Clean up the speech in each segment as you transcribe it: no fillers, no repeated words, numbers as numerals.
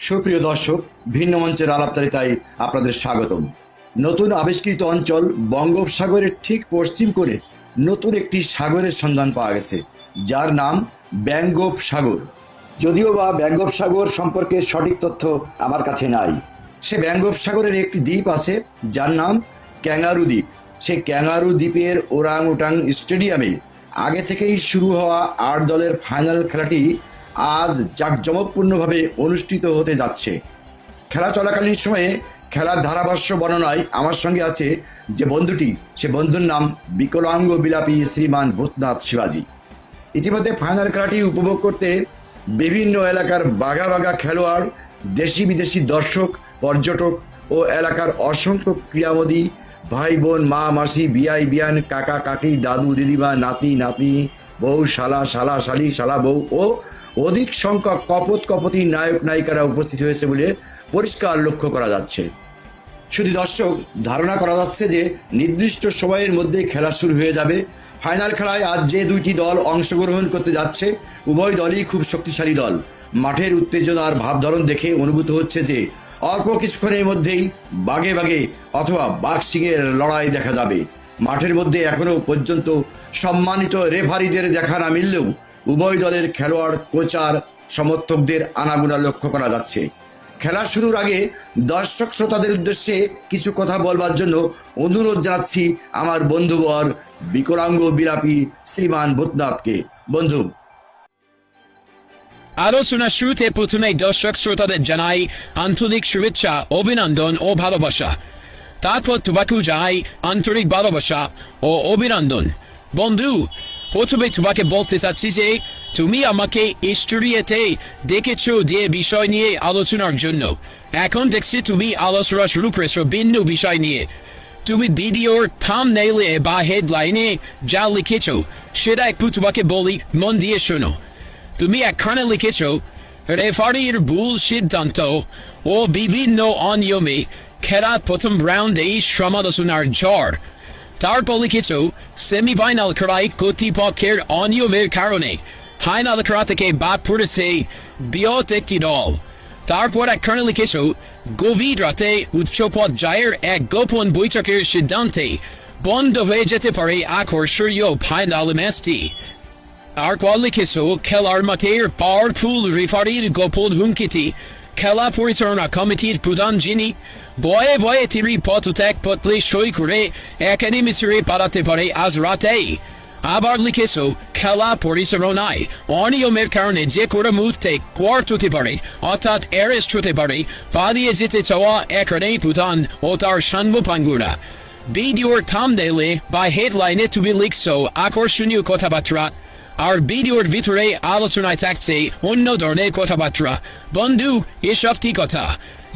সুপ্রিয় দর্শক, ভিন্ন মঞ্চের আলাপচারিতায় আপনাদের স্বাগতম। নতুন আবিষ্কৃত অঞ্চল বঙ্গোপসাগরের ঠিক পশ্চিম করে নতুন একটি সাগরের সন্ধান পাওয়া গেছে, যার নাম বঙ্গোপসাগর। যদিও বা বঙ্গোপসাগর সম্পর্কে সঠিক তথ্য আমার কাছে নাই। সে বঙ্গোপসাগরের একটি দ্বীপ আছে যার নাম ক্যাঙ্গারু দ্বীপ। সেই ক্যাঙ্গারু দ্বীপের ওরাং উটাং স্টেডিয়ামে আগে থেকেই শুরু হওয়া ৮ দলের ফাইনাল খেলাটি আজ জাঁকজমকপূর্ণভাবে অনুষ্ঠিত হতে যাচ্ছে। খেলা চলাকালীন সময়ে খেলার ধারাভাষ্য বর্ণনায় আমার সঙ্গে আছে যে বন্ধুটি, সে বন্ধুর নাম বিকলাঙ্গ বিলাপী শ্রীমান ভূতনাথ শিবাজি। ইতিমধ্যে ফাইনাল খেলাটি উপভোগ করতে বিভিন্ন এলাকার বাঘা বাঘা খেলোয়াড়, দেশি বিদেশি দর্শক, পর্যটক ও এলাকার অসংখ্য ক্রীড়ামোদী ভাই বোন, মা মাসি, বিয়াই বিয়ান, কাকা কাকি, দাদু দিদিমা, নাতি নাতনি, বউ শালা, শালা শালি, শালা বউ ও অধিক সংখ্যক কপত কপতি নায়ক নায়িকারা উপস্থিত হয়েছে বলে পরিষ্কার লক্ষ্য করা যাচ্ছে। শুধু দর্শক, ধারণা করা যাচ্ছে যে নির্দিষ্ট সময়ের মধ্যে খেলা শুরু হয়ে যাবে। ফাইনাল খেলায় আজ যে দুইটি দল অংশগ্রহণ করতে যাচ্ছে, উভয় দলই খুব শক্তিশালী দল। মাঠের উত্তেজনার ভাব ধরন দেখে অনুভূত হচ্ছে যে অল্প কিছুক্ষণের মধ্যেই বাগে বাগে অথবা বাক্সিংয়ের লড়াই দেখা যাবে। মাঠের মধ্যে এখনও পর্যন্ত সম্মানিত রেফারিদের দেখা না মিললেও উভয় দলের খেলোয়াড়, কোচার, সমর্থকদের আনাগোনা লক্ষ্য করা যাচ্ছে। খেলা শুরুর আগে দর্শক শ্রোতাদের উদ্দেশ্যে কিছু কথা বলবার জন্য অনুরোধ জানাচ্ছি আমার বন্ধুবর বিকলাঙ্গ বিলাপী শ্রীমান ভূতনাথকে। বন্ধু, আলোচনা শুরুতে প্রথমে দর্শক শ্রোতাদের জানাই আন্তরিক শুভেচ্ছা, অভিনন্দন ও ভালোবাসা। তারপর তোমাকেও জানাই আন্তরিক ভালোবাসা ও অভিনন্দন। বন্ধু, প্রথমে তোমাকে বলতে চাচ্ছি যে তুমি আমাকে স্টুডিওতে ডেকেছো যে বিষয় নিয়ে আলোচনার জন্য। এখন দেখছি তুমি আলোচনা শুরু করেছো ভিন্ন বিষয় নিয়ে। তুমি ভিডিওর থাম্বনেইলে বা হেডলাইনে যা লিখেছো সেটা একটু তোমাকে বলি, মন দিয়ে শোনো। তুমি এখানে লিখেছো রেফারির ভুল সিদ্ধান্ত ও বিভিন্ন অনিয়মে খেলার প্রথম রাউন্ডেই সমালোচনার ঝড়। তারপর লিখেছো সেমিফাইনাল খেলায় কর্তৃপক্ষের অনিয়মের কারণে ফাইনাল খেলা থেকে বাদ পড়েছে বৃহৎ একটি দল। তারপর এখানে লিখেছো গভীর রাতে উচ্চ পর্যায়ের এক গোপন বৈঠকের সিদ্ধান্তে বন্ধ হয়ে যেতে পারে আকর্ষণীয় ফাইনাল ম্যাচটি। তারপর লিখেছো খেলার মাঠের পাওয়ারফুল রেফারির গোপন হুমকিটি খেলা পরিচালনা কমিটির প্রধান, যিনি বয়ে বয়ে তিনি পদত্যাগ পত্রে সই করে একাডেমি ছেড়ে পালাতে পারে আজ রাতেই। আবার লিখেছো খেলা পরিচালনায় অনিয়মের কারণে যে কোনো মুহূর্তে কোয়ার্ট হতে পারে, অর্থাৎ অ্যারেস্ট হতে পারে পালিয়ে যেতে চাওয়া একাডেমি প্রধান ও তার সাঙ্গপাঙ্গরা। ভিডিওর থাম্বনেইলে বা হেডলাইনে তুমি লিখছো আকর্ষণীয় কথাবার্তা, আর ভিডিওর ভিতরে আলোচনায় থাকছে অন্য ধরনের কথাবার্তা। বন্ধু, এসব ঠিক কথা।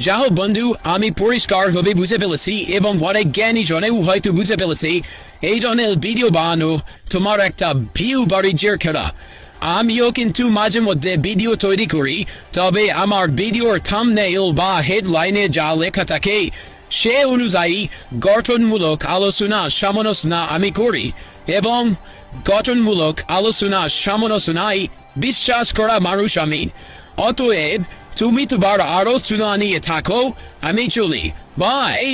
যা হোক বন্ধু, আমি পরিষ্কারভাবে বুঝে ফেলেছি এবং অনেক জ্ঞানী জনেও হয়তো বুঝে ফেলেছি এই ধরনের ভিডিও বানানো তোমার একটা ভিউ বাণিজ্যের খেলা। আমিও কিন্তু মাঝে মধ্যে ভিডিও তৈরি করি, তবে আমার ভিডিওর থাম্বনেইল বা হেডলাইনে যা লেখা থাকে সে অনুযায়ী গঠনমূলক আলোচনা সমালোচনা আমি করি, এবং গঠনমূলক আলোচনা সমালোচনায় বিশ্বাস করা মানুষ আমি। অতএব তুমি তোমার আলোচনা নিয়ে থাকো, আমি চলি। বাই।